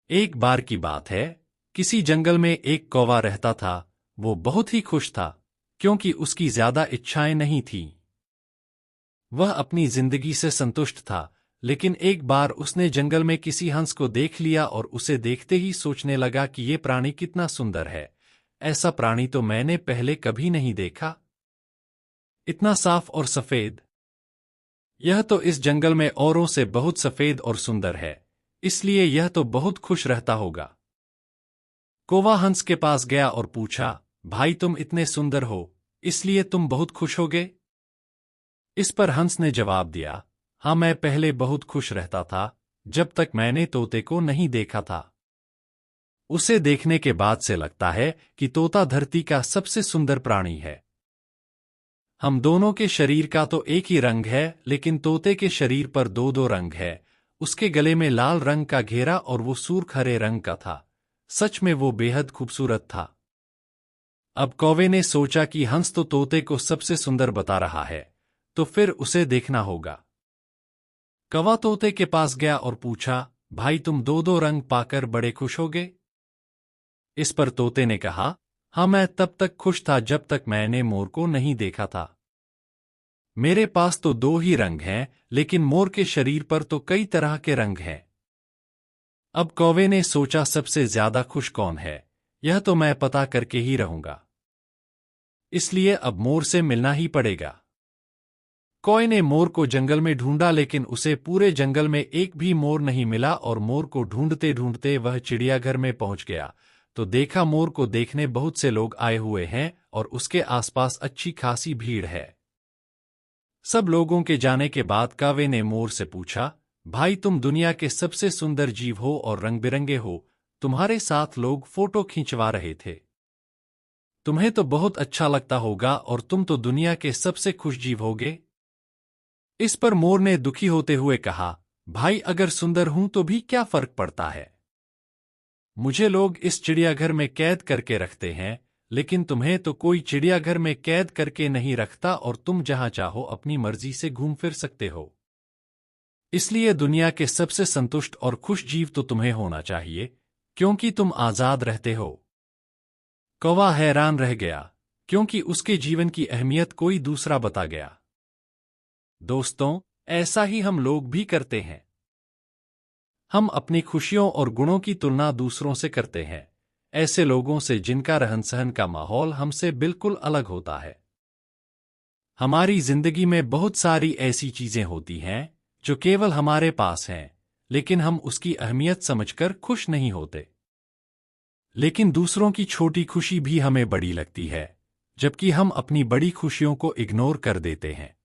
एक बार की बात है, किसी जंगल में एक कौवा रहता था। वो बहुत ही खुश था, क्योंकि उसकी ज्यादा इच्छाएं नहीं थीं। वह अपनी जिंदगी से संतुष्ट था, लेकिन एक बार उसने जंगल में किसी हंस को देख लिया और उसे देखते ही सोचने लगा कि ये प्राणी कितना सुंदर है। ऐसा प्राणी तो मैंने पहले कभी नहीं देखा। इतना साफ और सफेद। यह तो इस जंगल में औरों से बहुत सफेद और सुंदर है, इसलिए यह तो बहुत खुश रहता होगा। कौवा हंस के पास गया और पूछा, भाई तुम इतने सुंदर हो, इसलिए तुम बहुत खुश होगे? इस पर हंस ने जवाब दिया, हाँ मैं पहले बहुत खुश रहता था, जब तक मैंने तोते को नहीं देखा था। उसे देखने के बाद से लगता है कि तोता धरती का सबसे सुंदर प्राणी है। हम दोनों के शरीर का तो एक ही रंग है, लेकिन तोते के शरीर पर दो दो रंग है। उसके गले में लाल रंग का घेरा और वो सूर्ख हरे रंग का था। सच में वो बेहद खूबसूरत था। अब कौवे ने सोचा कि हंस तो तोते को सबसे सुंदर बता रहा है, तो फिर उसे देखना होगा। कौवा तोते के पास गया और पूछा, भाई तुम दो दो रंग पाकर बड़े खुश होगे? इस पर तोते ने कहा, हाँ मैं तब तक खुश था जब तक मैंने मोर को नहीं देखा था। मेरे पास तो दो ही रंग हैं, लेकिन मोर के शरीर पर तो कई तरह के रंग हैं। अब कौवे ने सोचा सबसे ज्यादा खुश कौन है, यह तो मैं पता करके ही रहूंगा। इसलिए अब मोर से मिलना ही पड़ेगा। कौवे ने मोर को जंगल में ढूंढा, लेकिन उसे पूरे जंगल में एक भी मोर नहीं मिला और मोर को ढूंढते ढूंढते वह चिड़ियाघर में पहुंच गया, तो देखा मोर को देखने बहुत से लोग आए हुए हैं और उसके आसपास अच्छी खासी भीड़ है। सब लोगों के जाने के बाद कौवे ने मोर से पूछा, भाई तुम दुनिया के सबसे सुंदर जीव हो और रंग बिरंगे हो, तुम्हारे साथ लोग फोटो खिंचवा रहे थे। तुम्हें तो बहुत अच्छा लगता होगा और तुम तो दुनिया के सबसे खुश जीव होगे। इस पर मोर ने दुखी होते हुए कहा, भाई अगर सुंदर हूं तो भी क्या फर्क पड़ता है। मुझे लोग इस चिड़ियाघर में कैद करके रखते हैं, लेकिन तुम्हें तो कोई चिड़ियाघर में कैद करके नहीं रखता और तुम जहां चाहो अपनी मर्जी से घूम फिर सकते हो। इसलिए दुनिया के सबसे संतुष्ट और खुश जीव तो तुम्हें होना चाहिए, क्योंकि तुम आजाद रहते हो। कौवा हैरान रह गया, क्योंकि उसके जीवन की अहमियत कोई दूसरा बता गया। दोस्तों, ऐसा ही हम लोग भी करते हैं। हम अपनी खुशियों और गुणों की तुलना दूसरों से करते हैं, ऐसे लोगों से जिनका रहन सहन का माहौल हमसे बिल्कुल अलग होता है। हमारी जिंदगी में बहुत सारी ऐसी चीजें होती हैं जो केवल हमारे पास हैं, लेकिन हम उसकी अहमियत समझकर खुश नहीं होते। लेकिन दूसरों की छोटी खुशी भी हमें बड़ी लगती है, जबकि हम अपनी बड़ी खुशियों को इग्नोर कर देते हैं।